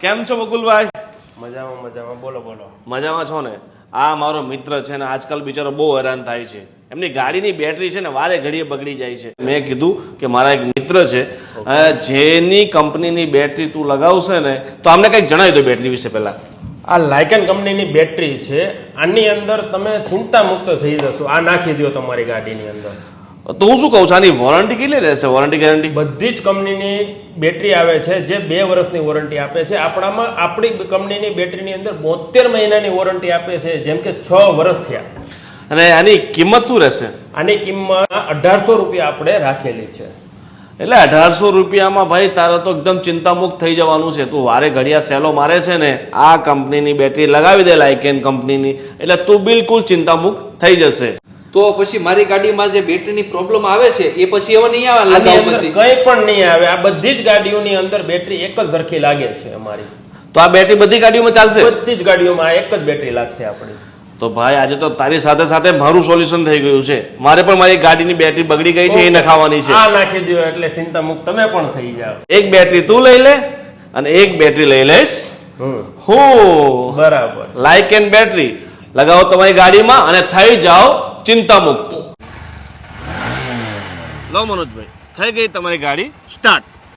કેમ છો બકુલભાઈ? મજામાં મજામાં. બોલો બોલો. મજામાં છો ને? આ મારો મિત્ર છે ને આજકાલ બિચારો બહુ હેરાન થાય છે. એમની ગાડીની બેટરી છે ને વારે ઘડીએ બગડી જાય છે. મેં કીધું કે મારા એક મિત્ર છે જેની કંપનીની બેટરી તું લગાવશે ને તો અમને કંઈક જણાવી દો બેટરી વિશે પહેલા. આ લાયકન કંપનીની બેટરી છે. આની અંદર તમે ચિંતા મુક્ત થઈ જશો. આ નાખી દો તમારી ગાડીની અંદર. તો હું શું કહું છું, આની વોરંટી કેટલી રહેશે? વોરંટી ગેરંટી બધી જ કંપનીની બેટરી આવે છે જે 2 વર્ષની વોરંટી આપે છે. આપણી કંપનીની બેટરીની અંદર 72 મહિનાની વોરંટી આપે છે, જેમ કે 6 વર્ષ થયા. અને આની કિંમત શું રહેશે? આની કિંમત 1800 રૂપિયા આપણે રાખેલી છે. એટલે 1800 રૂપિયામાં ભાઈ તારે તો એકદમ ચિંતામુક્ત થઈ જવાનું છે. તું વારે ઘડિયા સેલો મારે છે ને આ કંપનીની બેટરી લગાવી દે, લાયકેન કંપનીની, એટલે તું બિલકુલ ચિંતામુક્ત થઈ જશે. તો પછી મારી ગાડીમાં જે બેટરીની પ્રોબ્લેમ આવે છે એ પછી હવે નહીં આવે? લગાવ પછી કંઈ પણ નહીં આવે. આ બધી જ ગાડીઓની અંદર બેટરી એક જ સરખી લાગે છે અમારી. તો આ બેટરી બધી ગાડીઓમાં ચાલશે? બધી જ ગાડીઓમાં એક જ બેટરી લાગશે આપણી. તો ભાઈ આજે તો તારી સાથે સાથે મારું સોલ્યુશન થઈ ગયું છે. મારે પણ મારી ગાડીની બેટરી બગડી ગઈ છે, એ નખાવાની છે. આ નાખી દો એટલે ચિંતા મુક્ત તમે પણ થઈ જાવ. એક બેટરી તું લઈ લે અને એક બેટરી લઈ લઈશ હું. બરાબર. લાયકેન બેટરી લગાવો તમારી ગાડીમાં અને થઈ જાઓ ચિંતા મુક્ત. લો મનોજભાઈ, થઈ ગઈ તમારી ગાડી સ્ટાર્ટ.